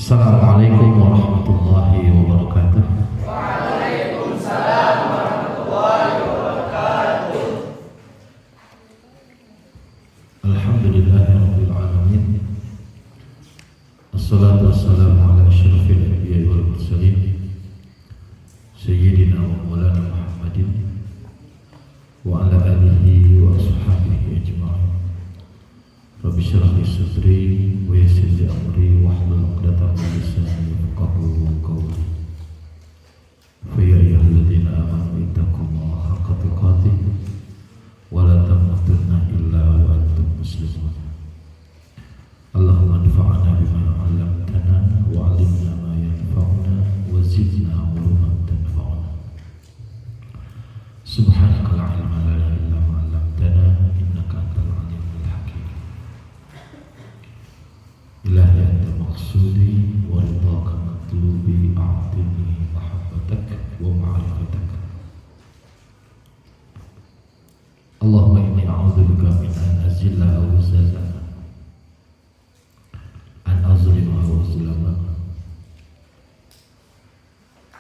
Assalamualaikum warahmatullahi wabarakatuh. Waalaikumsalam warahmatullahi wabarakatuh. Alhamdulillahirabbil alamin. Assalatu wassalamu ala asyrafil anbiya'i wal mursalin sayyidina wa maulana Muhammadin wa ala alihi wa ashabihi ajma'in. Rabbi shrah li sadri wa yassir li amri wahlul 'uqdatam min lisani yafqahu qawli. Fa ya ayyuhalladzina amanu ittaqullaha haqqa tuqatih wa la tamutunna illa wa antum muslimun. Allahumma anfa'na bima 'allamtana wa 'allimna ma yanfa'una wa zidna 'ilman tanfa'una. Subhanaka la 'ilma lana illa ma 'allamtana innaka antal 'alimul hakim. Ilahi anta maqsudi wa ridhaka matlubi a'tini mahabbatak wa ma'rifatak. Allahumma inni a'udzubika min an azilla aw uzalla, an azlima aw uzlama,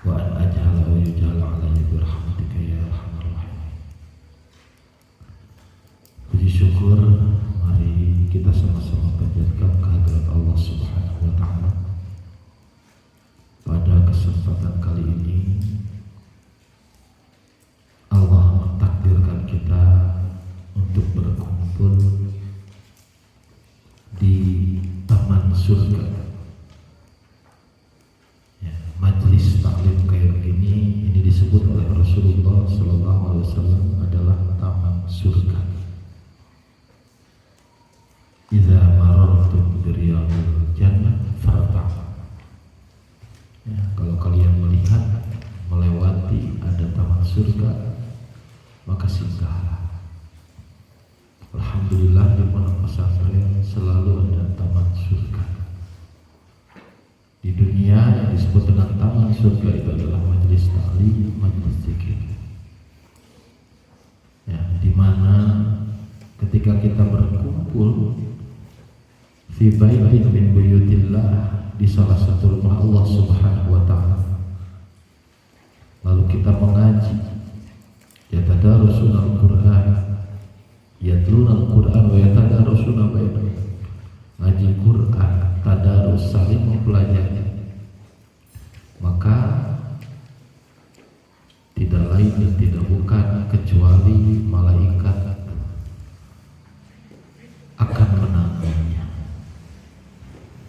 wa an ajhala aw yujhala alayya bi rahmatika ya arhamar rahimin. Puji syukur mari kita sama-sama panjatkan kehadirat Allah Subhanahu wa taala. Pada kesempatan kali ini Allah mentakdirkan kita untuk berkumpul di taman surga. Ya, majelis taklim kayak begini ini disebut oleh Rasulullah SAW adalah taman surga. Idza marartum biriyadil jannah farta'u. Ya, kalau kalian melihat melewati ada taman surga, maka singgahlah. Alhamdulillah di pondok pesantren selalu ada taman surga. Di dunia yang disebut dengan taman surga itu adalah majelis taklim, majelis zikir. Ya, di mana ketika kita berkumpul fi baitin min buyutillah, di salah satu rumah Allah Subhanahu wa taala, lalu kita mengaji, yatadarusuna al-Qur'an, yatluna al-Qur'an wa yatadarusuna bainahum, ngaji Qur'an, tadarus, saling mempelajari, maka tidak lain dan tidak bukan kecuali malaikat akan menanggungnya.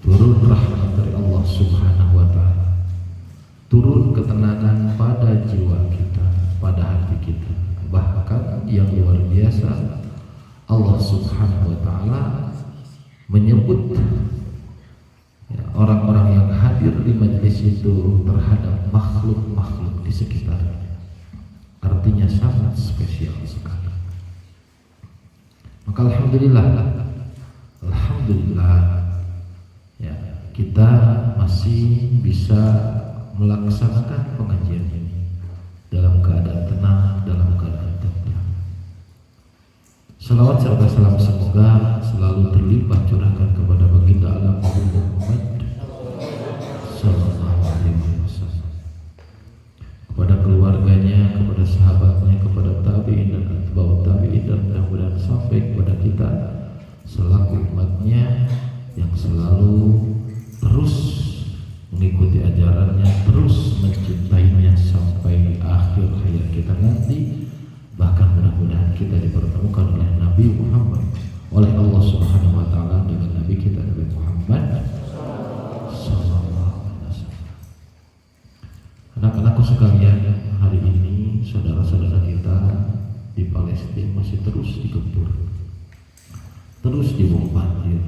Turun rahmat dari Allah Subhanahu wa taala, turun ketenangan pada jiwa kita, pada hati kita. Bahkan yang luar biasa, Allah Subhanahu wa taala menyebut ya, orang-orang yang hadir di majelis itu terhadap makhluk-makhluk di sekitarnya. Artinya sangat spesial sekali. Maka alhamdulillah ya, kita masih bisa melaksanakan pengajian ini dalam keadaan tenang, dalam keadaan tenang. Salawat serta salam semoga selalu terlimpah curahkan kepada baginda alam Muhammad sallallahu alaihi wasallam, kepada keluarganya, kepada sahabatnya, kepada tabi'in dan atba'ut tabi'in, dan mudah-mudahan sampai kepada kita selaku umatnya yang selalu terus mengikuti ajarannya, terus mencintainya sampai akhir hayat kita nanti. Bahkan mudah-mudahan kita dipertemukan oleh Nabi Muhammad, oleh Allah Subhanahu wa taala dengan Nabi kita Nabi Muhammad sallallahu alaihi wasallam. Anak-anakku sekalian, hari ini saudara-saudara kita di Palestina masih terus digempur, terus dibombardir.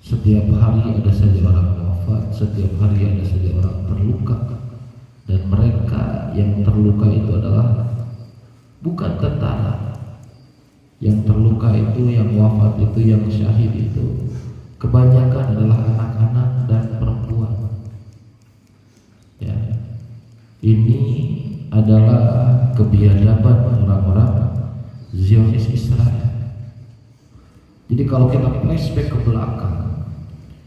Setiap hari ada saja orang wafat, setiap hari ada saja orang terluka, dan mereka yang terluka itu adalah bukan tentara. Yang terluka itu, yang wafat itu, yang syahid itu kebanyakan adalah anak-anak dan perempuan. Ya, ini adalah kebiadaban orang-orang Zionis Israel. Jadi kalau kita flashback ke belakang,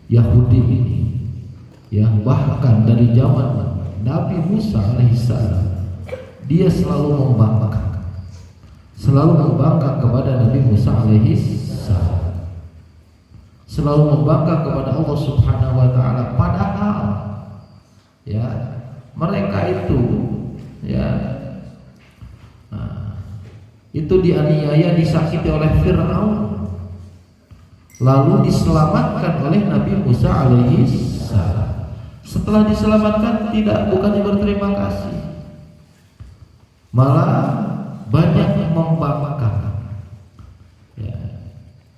Yahudi ini ya, bahkan dari zaman Nabi Musa alaihissalam dia selalu membangkang kepada Nabi Musa alaihissalam, selalu membangkang kepada Allah Subhanahu wa taala, padahal ya mereka itu ya itu dianiaya, disakiti oleh Fir'aun, lalu diselamatkan oleh Nabi Musa alaihissalam. Setelah diselamatkan bukannya berterima kasih, malah banyak membangkang. Ya.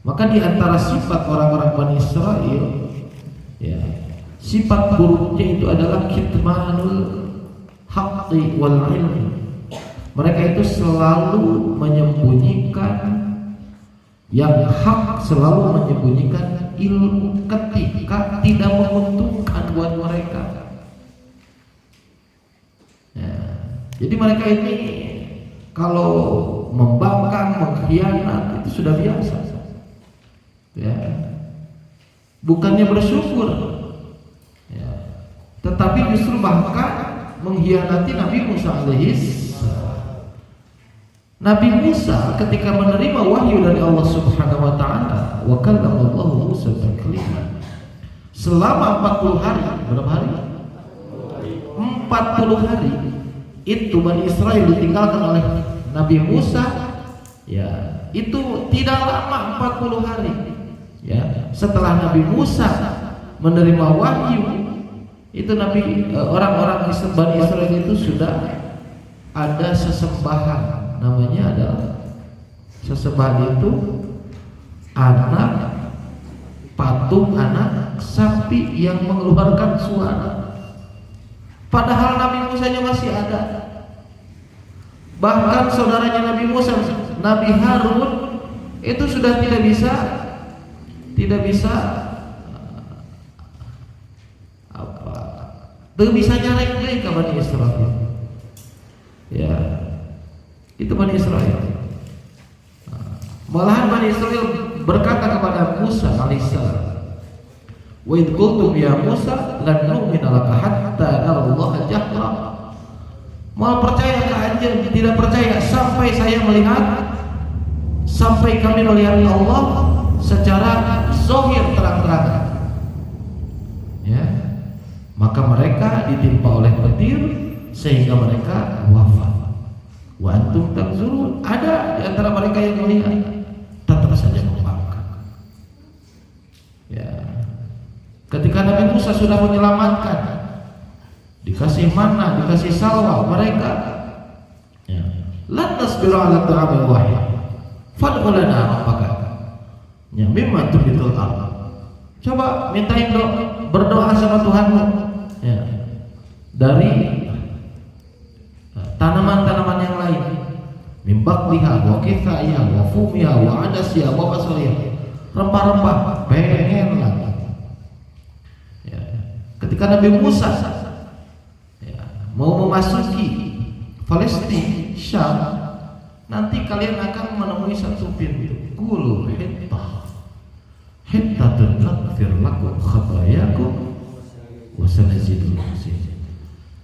Maka di antara sifat orang-orang Bani Israel, ya, sifat buruknya itu adalah kitmanul haqqi wal ilmi. Mereka itu selalu menyembunyikan yang hak, selalu menyembunyikan ilmu ketika tidak menguntungkan buat mereka. Ya. Jadi mereka ini kalau membangkang, mengkhianat itu sudah biasa. Ya. Bukannya bersyukur, ya, tetapi justru bahkan mengkhianati Nabi Musa alaihissalam. Nabi Musa ketika menerima wahyu dari Allah Subhanahu wa taala, wa kallama Allah Musa taklima, selama 40 hari, berapa hari? 40 hari itu Bani Israel ditinggalkan oleh Nabi Musa, ya, itu tidak lama 40 hari. Ya, setelah Nabi Musa menerima wahyu, itu orang-orang Bani Israel itu sudah ada sesembahan. Namanya adalah sesembahan itu anak patung anak sapi yang mengeluarkan suara, padahal Nabi Musanya masih ada. Bahkan saudaranya Nabi Musa, Nabi Harun, itu sudah tidak bisa nyarek ke Bani Israel. Ya, itu Bani Israel. Malahan Bani Israel berkata kepada Musa alaihissalam, wa idh qultum ya Musa lan nu'mina laka hatta nara Allah jahra. Mau percaya ke anjir, tidak percaya sampai kami melihat Allah secara zahir terang-terangan. Ya, maka mereka ditimpa oleh petir sehingga mereka wafat. Wa antum tanzurun, ada di antara mereka yang melihat, tetap saja membangkang. Ya, ketika Nabi Musa sudah menyelamatkan, dikasih manna, dikasih salwa, mereka ya, lan tasbiru ala ta'amil wahid fad'u lana rabbaka ya mimma tuhidul ardh. Coba mintain berdoa sama Tuhanmu, ya, dari tanaman-tanaman yang lain, mimbakliha wa kithaiha wa fumiha wa adasiha wa basaliha, rempah-rempah, pengen lagi. Ya. Ketika Nabi Musa mau memasuki Palestina, Syam, nanti kalian akan menemui satu pintu. Qulu hittatun naghfir lakum khatayakum wa sanazidul muhsinin.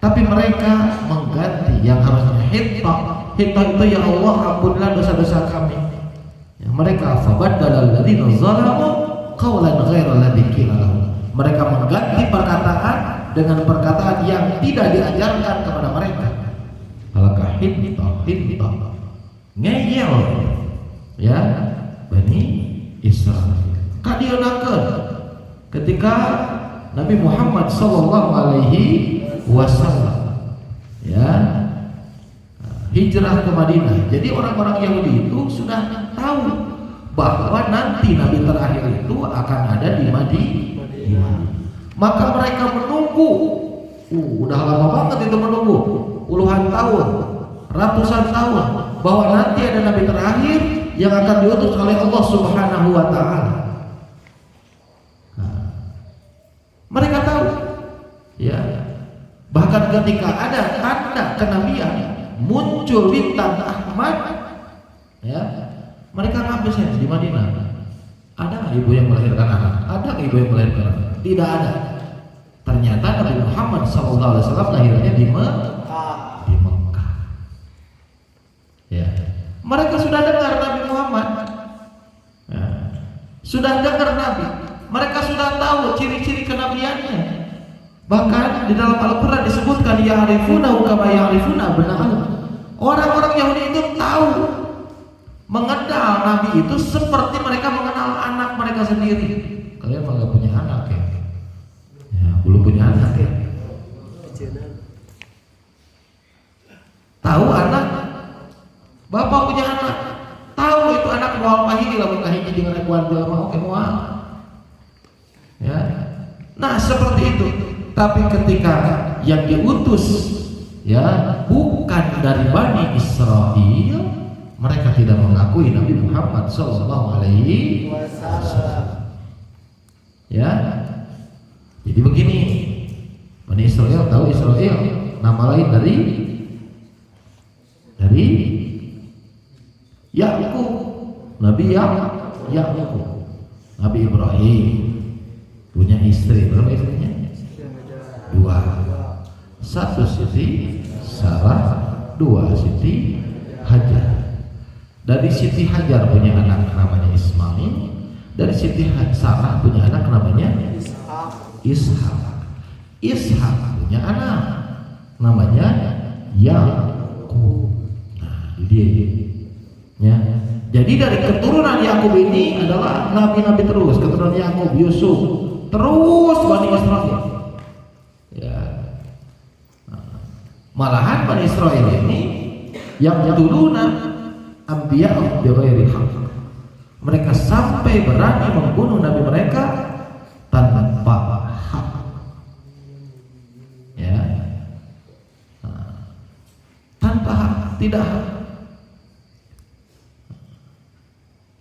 Tapi mereka mengganti yang harusnya hittah itu ya Allah ampunilah dosa-dosa kami. Ya, mereka fabaddala alladziina zalamu qawlan ghairal ladzi qila lahum. Mereka mengganti perkataan dengan perkataan yang tidak diajarkan kepada mereka. Alaka hittah ngeyel, ya, Bani Israel. Kadionakeun ketika Nabi Muhammad sallallahu alaihi wasallam, ya, hijrah ke Madinah. Jadi orang-orang Yahudi itu sudah tahu bahwa nanti Nabi terakhir itu akan ada di Madinah. Maka mereka menunggu, udah lama banget itu menunggu, puluhan tahun, ratusan tahun, bahwa nanti ada Nabi terakhir yang akan diutus oleh Allah Subhanahu wa taala. Mereka tahu, ya. Bahkan ketika ada tanda kenabian muncul bintang Ahmad, ya, mereka ngapain di Madinah? Ada ibu yang melahirkan anak? Ada ibu yang melahirkan anak? Tidak ada. Ternyata Nabi Muhammad SAW lahirnya di Mekah. Ya. Mereka sudah dengar Nabi Muhammad, ya. Sudah dengar Nabi. Mereka sudah tahu ciri-ciri kenabiannya. Bahkan di dalam Al-Quran disebutkan ya'rifuna kama ya'rifuna abna'ahum. Orang-orang Yahudi itu tahu, mengenal Nabi itu seperti mereka mengenal anak mereka sendiri. Kalian nggak punya anak ya? Ya, belum punya anak ya? Tahu anak? Bapak punya anak, tahu itu anak mau pahidi lah kahiji dengan ekuan jelema oke moal. Ya. Nah, seperti itu. Tapi ketika yang diutus ya bukan dari Bani Israel, mereka tidak mengakui Nabi Muhammad sallallahu alaihi wasallam. Ya. Jadi begini, Bani Israel tahu Israel, nama lain dari Yakub, Nabi Yakub, Nabi Ibrahim punya istri, berapa istrinya? 2. 1 Siti Sarah, 2 Siti Hajar. Dari Siti Hajar punya anak namanya Ismail, dari Siti Sarah punya anak namanya Ishak. Ishak punya anak namanya Yakub. Nah, dia. Ya. Jadi dari keturunan Yakub ini adalah nabi-nabi terus, keturunan Yakub, Yusuf, terus Bani Israel. Ya. Malahan Bani Israel ini yang yaqtuluna anbiya bighairi haqq. Mereka sampai berani membunuh nabi mereka tanpa hak. Ya. Tanpa hak, tidak hak.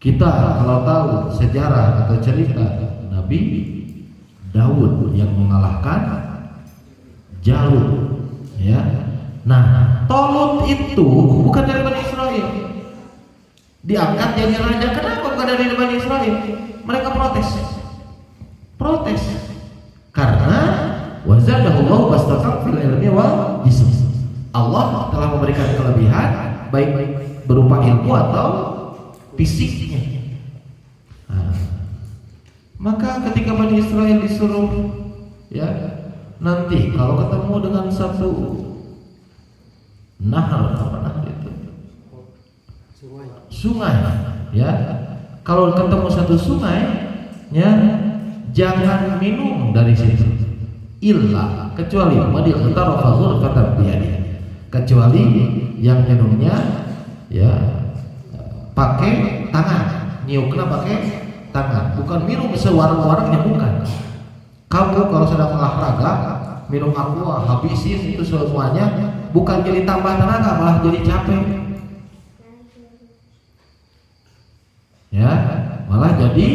Kita kalau tahu sejarah atau cerita Nabi Daud yang mengalahkan Jalut, ya. Nah, Tolut itu bukan dari Bani Israel. Diangkat jadi raja, kenapa bukan dari Bani Israel? Mereka protes. Karena wazadahullahu bastatan fil ilmi wa jism. Allah telah memberikan kelebihan baik berupa ilmu atau fisiknya. Nah, maka ketika Bani Israel disuruh, ya, nanti kalau ketemu dengan satu nahar, apa nahar itu? Sungai, ya. Kalau ketemu satu sungai, ya, jangan minum dari situ. Illa, kecuali madil tarafazur kata biadi. Kecuali yang minumnya, ya, pakai tangan, nyiukna pakai tangan, bukan minum sewarang-warangnya, bukan. Kamu kalau sedang olahraga minum aqua habisin itu semuanya, bukan jadi tambah tenaga, malah jadi capek. Ya, malah jadi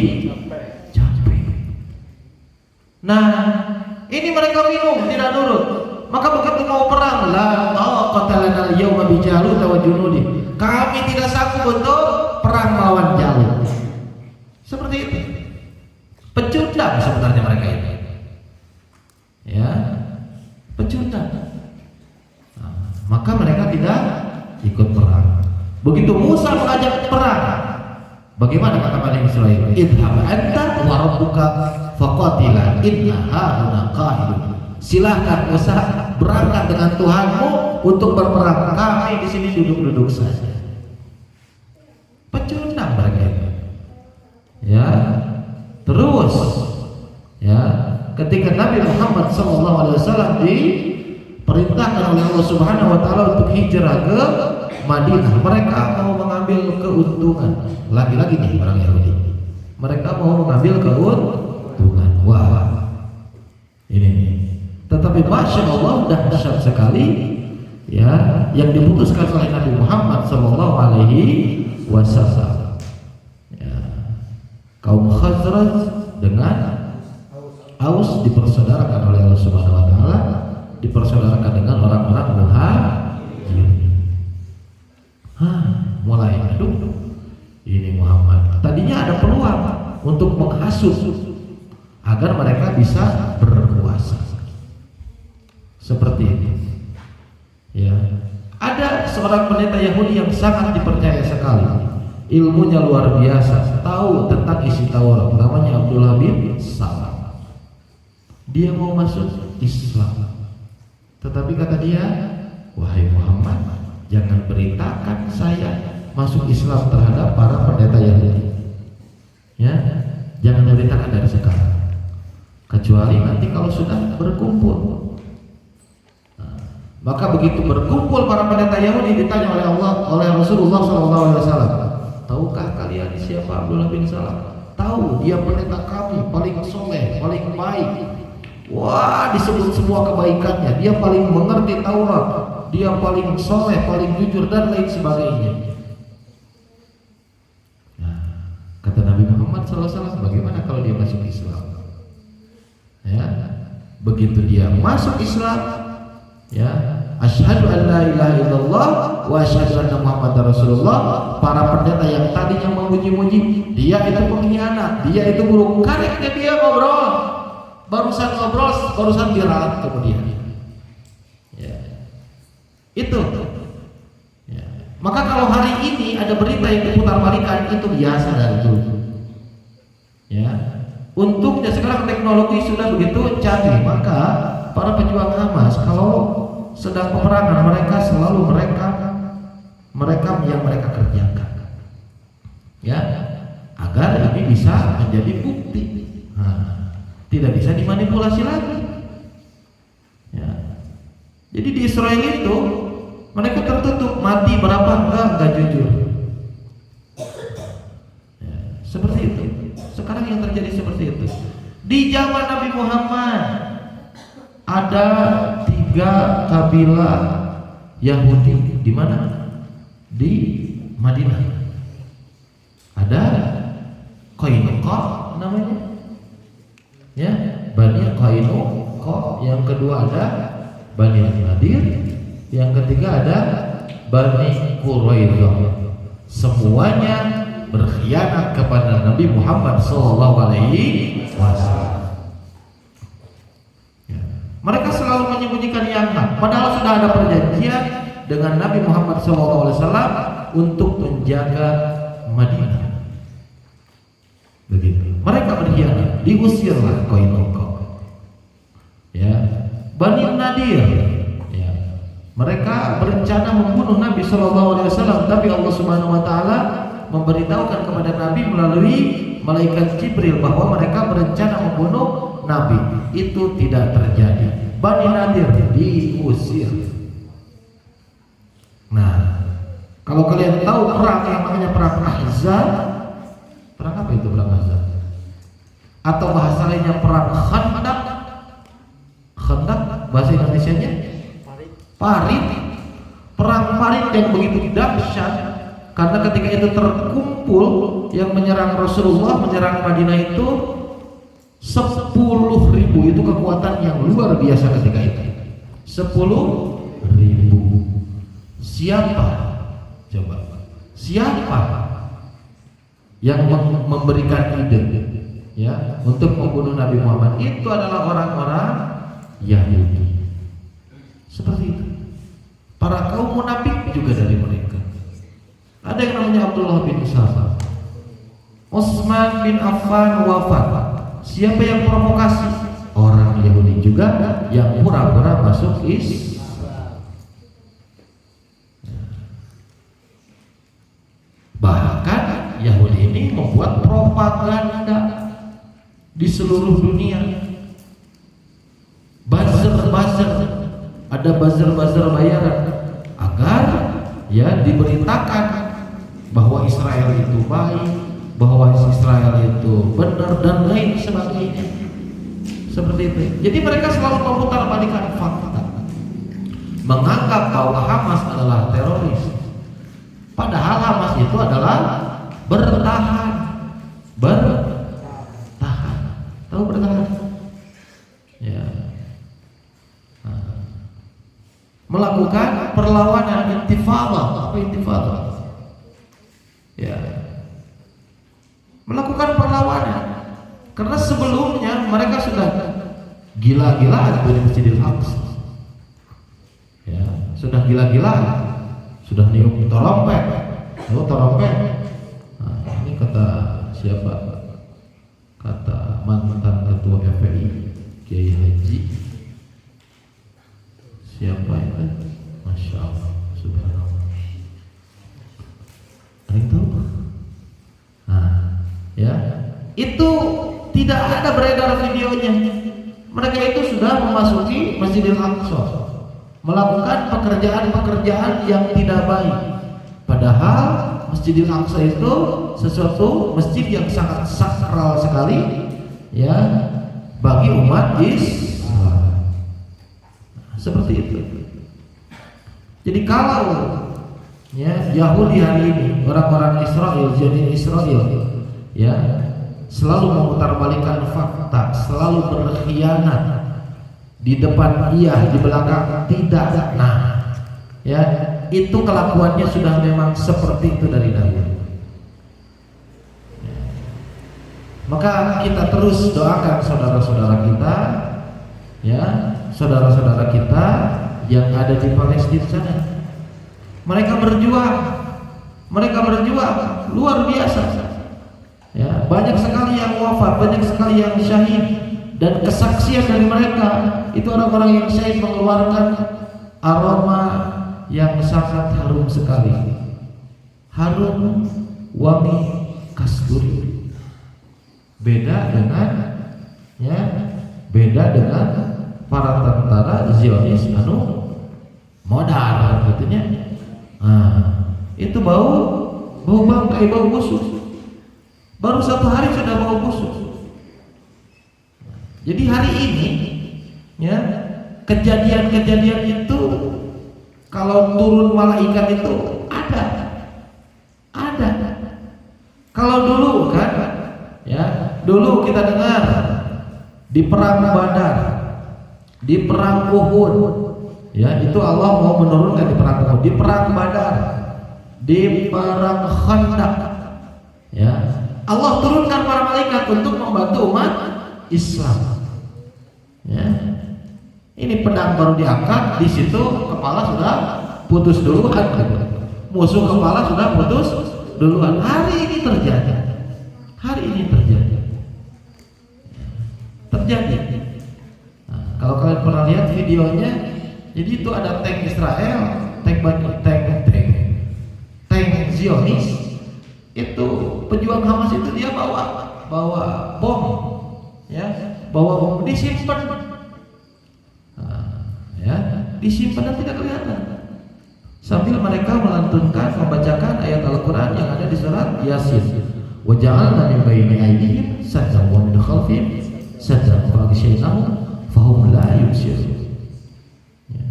capek. Nah, ini mereka minum tidak nurut. Maka begitu mau perang, la taqata lana al-yawma bi Jalut wa junudi. Kami tidak sanggup untuk perang melawan Jalut. Seperti itu. Pecundang sebenarnya mereka ini. Ya, pecundang. Nah, maka mereka tidak ikut perang. Begitu Musa mengajak perang, bagaimana kata Bani Israil? Idhab anta wa rabbuka faqatila inna hauna qa'idun. Silahkan Musa berangkat dengan Tuhanmu untuk berperang. Kami di sini duduk-duduk saja. Pecundang mereka ini. Ya, terus, ya, ketika Nabi Muhammad SAW diperintahkan oleh Allah Subhanahu Wa Taala untuk hijrah ke Madinah, mereka mau mengambil keuntungan. Lagi-lagi nih orang Yahudi, mereka mau mengambil keuntungan. Wah, ini nih. Tetapi Masya Allah dahsyat sekali, ya, yang diputuskan oleh Nabi Muhammad SAW. Ya, kaum Khazraj dengan Aus dipersaudarakan oleh Allah Subhanahu Wa Taala, dipersaudarakan dengan orang-orang Muhajirin. Mulai aduh, ini Muhammad. Tadinya ada peluang untuk menghasut agar mereka bisa berkuasa. Seperti itu. Ya. Ada seorang pendeta Yahudi yang sangat dipercaya sekali. Ilmunya luar biasa, tahu tentang isi Taurat, namanya Abdullah bin Salam. Dia mau masuk Islam, tetapi kata dia, wahai Muhammad, jangan beritakan saya masuk Islam terhadap para pendeta Yahudi. Ya, jangan beritakan dari sekarang, kecuali nanti kalau sudah berkumpul. Maka begitu berkumpul para pendeta Yahudi, ditanya oleh Rasulullah SAW, tahukah kalian siapa Abdullah bin Salam? Tahu, dia pendeta kami, paling soleh, paling baik. Wah, disebut semua kebaikannya. Dia paling mengerti Taurat, dia paling soleh, paling jujur dan lain sebagainya. Nah, kata Nabi Muhammad SAW, bagaimana kalau dia masuk Islam? Ya, begitu dia masuk Islam, ya, asyhadu an la ilaha illallah wa asyhadu anna muhammadar rasulullah. Para pendeta yang tadinya memuji-muji, dia itu pengkhianat, dia itu buruk. Karena dia ngobrol, barusan viral kemudian. Ya. Itu. Ya. Maka kalau hari ini ada berita yang diputar-balikan, itu biasa dari dulu. Ya. Untungnya sekarang teknologi sudah begitu canggih, maka para pejuang Hamas kalau sedang peperangan mereka selalu merekam yang mereka kerjakan, ya, agar ini bisa menjadi bukti. Nah, tidak bisa dimanipulasi lagi. Ya. Jadi di Israel itu mereka tertutup, mati berapa enggak jujur. Ya, seperti itu. Sekarang yang terjadi seperti itu. Di zaman Nabi Muhammad ada 3 kabilah Yahudi. Di mana? Di Madinah. Ada Qainuqa namanya, ya, Bani Qainuqa. Yang kedua ada Bani Nadir. Yang ketiga ada Bani Quraidah. Semuanya berkhianat kepada Nabi Muhammad SAW. Mereka selalu menyembunyikan yang hak, padahal sudah ada perjanjian dengan Nabi Muhammad SAW untuk menjaga Madinah. Begitu. Mereka berkhianat, diusirlah Qainuqa. Ya, Bani Nadir. Ya. Mereka berencana membunuh Nabi SAW, tapi Allah Subhanahu Wa Taala memberitahukan kepada Nabi melalui malaikat Jibril bahwa mereka berencana membunuh Nabi. Itu tidak terjadi. Bani Nadir diusir. Nah, kalau kalian tahu perang yang namanya perang Ahzab, perang apa itu perang Ahzab? Atau bahasa lainnya perang Khandaq. Khandaq bahasa Indonesianya Parit. Perang Parit yang begitu dahsyat, karena ketika itu terkumpul yang menyerang Rasulullah, menyerang Madinah itu 10.000. Itu kekuatan yang luar biasa ketika itu. 10.000. Siapa? Coba. Siapa yang memberikan ide, ya, untuk membunuh Nabi Muhammad? Itu adalah orang-orang Yahudi. Seperti itu. Para kaum munafik juga dari mereka. Ada yang namanya Abdullah bin Salam. Utsman bin Affan wafat. Siapa yang provokasi? Orang Yahudi juga yang pura-pura masuk Islam. Bahkan Yahudi ini membuat propaganda di seluruh dunia. Buzzer, ada buzzer bayaran agar ya diberitakan bahwa Israel itu baik, bahwa Israel itu benar dan lain sebagainya. Seperti itu. Jadi mereka selalu memutarbalikkan fakta, menganggap bahwa Hamas adalah teroris, padahal Hamas itu adalah bertahan. Tahu bertahan? Ya. Melakukan perlawanan, intifada. Apa intifada? Ya. Melakukan perlawanan. Karena sebelumnya mereka sudah gila-gilaan di Masjidil Aqsa. sudah gila-gila, sudah niup torompet. Tahu torompet? Nah, ini kata siapa? Kata mantan ketua FPI Kiai Haji. Siapa itu? Masya Allah, subhanallah. Ada yang tahu? Nah, ya, itu tidak ada beredar videonya. Mereka itu sudah memasuki Masjidil Aqsa, melakukan pekerjaan-pekerjaan yang tidak baik. Padahal Masjidil Aqsa itu sesuatu masjid yang sangat sakral sekali, ya, bagi umat Islam. Seperti itu. Jadi kalau ya Yahudi hari ini, orang-orang Israel, Zionis Israel, ya, selalu memutarbalikkan fakta, selalu berkhianat, di depan iya, di belakang tidak. Nah, ya, itu kelakuannya sudah memang seperti itu dari dahulu. Maka kita terus doakan saudara-saudara kita, ya, saudara-saudara kita yang ada di Palestina sana. Mereka berjuang luar biasa. Ya, banyak sekali yang wafat, banyak sekali yang syahid, dan kesaksian dari mereka itu orang-orang yang syahid mengeluarkan aroma yang sangat harum sekali, harum wangi kasturi. Beda dengan para tentara Zionis modal katanya. Nah, itu bau bangkai, bau busuk. Baru 1 hari sudah bau busuk. Jadi hari ini, ya, kejadian-kejadian itu kalau turun malaikat itu ada. Kalau dulu kan, ya, dulu kita dengar di perang Badar, di perang Uhud, ya, itu Allah mau menurunkan di perang Uhud, di perang Badar, di perang Khandaq, ya, Allah turunkan para malaikat untuk membantu umat Islam. Ya. Ini pedang baru diangkat, di situ kepala sudah putus duluan. Musuh kepala sudah putus duluan. Hari ini terjadi. Nah, kalau kalian pernah lihat videonya, jadi itu ada tank Israel, tank Zionis. Itu pejuang Hamas itu dia bawa bom, ya, bawa bom disimpan, ya, disimpan dan tidak kelihatan, sambil mereka melantunkan, membacakan ayat Al-Quran yang ada di surat Yasin. Wa ja'alna min baini aydihim saddan wa min khalfihim saddan fa aghshaynahum fahum la yubsirun. Ya.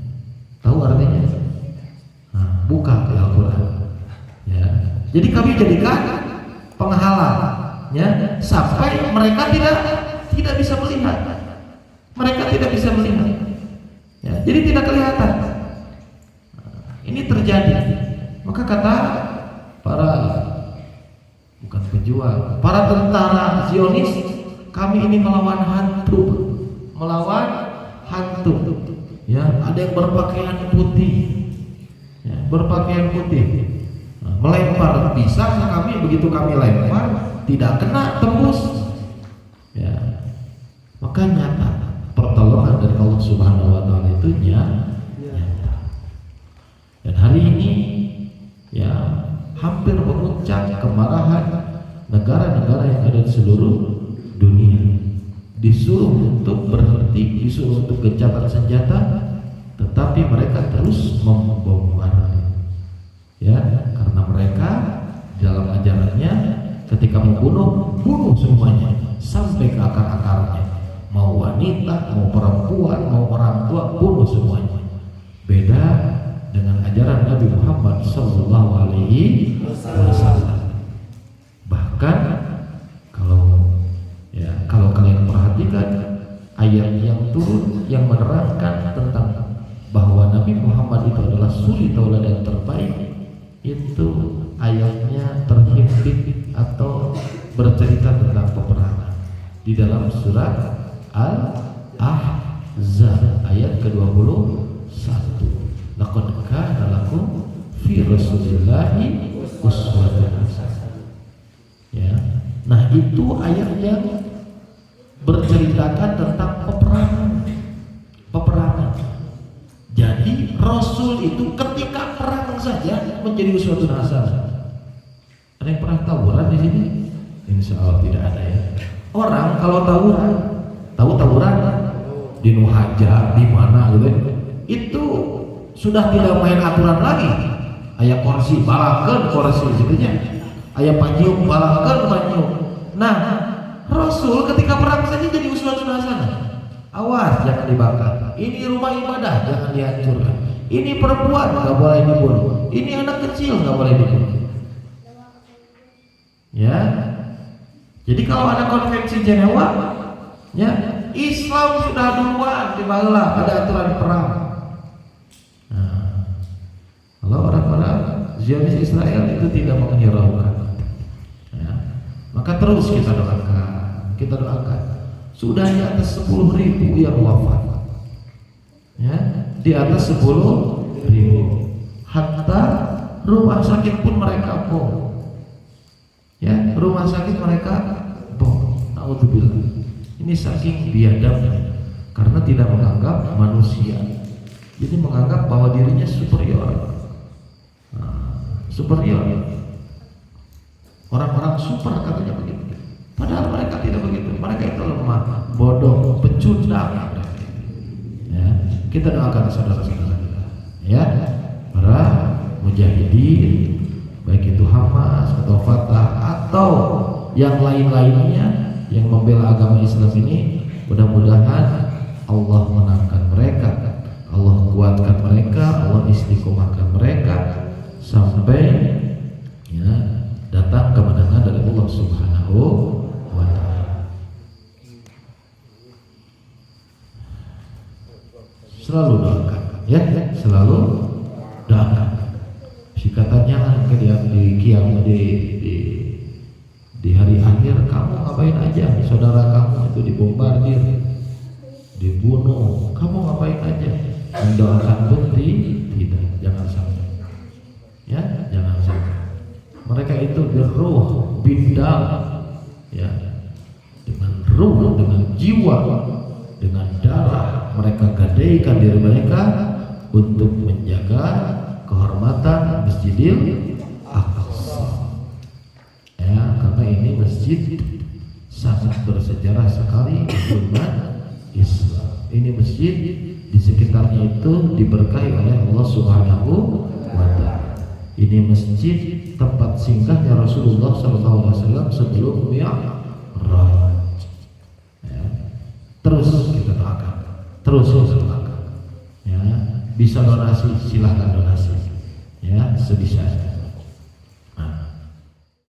Tahu artinya? Nah, buka Al-Quran. Ya. Jadi kami jadikan penghalang, ya, sampai mereka tidak bisa melihat. Ya, jadi tidak kelihatan. Ini terjadi. Maka kata bukan pejuang, para tentara Zionis, kami ini melawan hantu. Ya, ada yang berpakaian putih, ya, melempar pisang, kami begitu kami lempar tidak kena, tembus. Ya, maka nyata pertolongan dari Allah Subhanahu Wa Taala itu nyata. Dan hari ini, ya, hampir memuncak kemarahan negara-negara yang ada di seluruh dunia. Disuruh untuk berhenti, disuruh untuk gencatan senjata, tetapi mereka terus membombardir. Ya, karena mereka dalam ajarannya ketika membunuh, bunuh semuanya sampai ke akar-akarnya. Mau wanita, mau perempuan, mau orang tua, bunuh semuanya. Beda dengan ajaran Nabi Muhammad SAW. Bahkan kalau kalian perhatikan ayat yang turun yang menerangkan tentang bahwa Nabi Muhammad itu adalah suri tauladan yang terbaik, itu ayatnya terhimpit atau bercerita tentang peperangan di dalam surat Al-Ahzab ayat ke-21. laqad kana lakum fi rasulillahi uswatun hasanah. Ya. Nah, itu ayat yang berceritakan tentang peperangan. Jadi Rasul itu ketika perang saja menjadi uswatun hasanah. Ada yang pernah tawuran di sini? Insya Allah tidak ada ya. Orang kalau tawuran, tahu tawuran di Nuhaja, di mana gitu, itu sudah tidak main aturan lagi. Aya kursi, balakeun kursi gitu nya. Aya panjiung, balakeun panjiung. Nah, Rasul ketika perang saja jadi uswatun hasanah. Awas jangan dibakar. Ini rumah ibadah jangan dihancurkan. Ini perempuan nggak boleh dibunuh. Ini anak kecil nggak boleh dibunuh. Ya. Jadi kalau ada konvensi Jenewa, ya Islam sudah duluan dibalah ada aturan perang. Nah, kalau orang-orang Zionis Israel itu tidak menghiraukan, ya, maka terus kita doakan. Sudah di atas 10.000 yang wafat, ya, di atas 10.000. Hatta rumah sakit pun mereka bom. Ya, rumah sakit mereka bom. Naudzubillah. Ini saking biadabnya, karena tidak menganggap manusia, jadi menganggap bahwa dirinya superior. Superior. Orang-orang super katanya begitu. Padahal mereka tidak begitu. Mereka itu lemah, bodoh, pecundang. Ya, kita doakan saudara-saudara kita. Ya, para mujahidin, baik itu Hamas atau Fatah atau yang lain-lainnya yang membela agama Islam ini, mudah-mudahan Allah menangkan mereka, Allah kuatkan mereka, Allah istiqomahkan mereka sampai ya datang kemenangan dari Allah Subhanahu wa ta'ala. Selalu doakan, ya, selalu doakan. Katanya di hari akhir kamu ngapain aja? Saudara kamu itu dibombardir, dibunuh, kamu ngapain aja? Mendoakan pun tidak, jangan sampai. Ya, jangan sampai. Mereka itu berruh, bidal, ya, dengan ruh, dengan jiwa, dengan darah mereka gadaikan diri mereka untuk menjaga kehormatan Masjidil Aqsa. Ya, karena ini masjid sangat bersejarah sekali di umat Islam. Ini masjid di sekitarnya itu diberkahi oleh Allah Subhanahu wa ta'ala. Ini masjid tempat singgahnya Rasulullah SAW sebelum Mi'raj. Ya. Terus kita doakan, terus kita doakan. Ya, bisa donasi silahkan donasi. Ya, sebisa.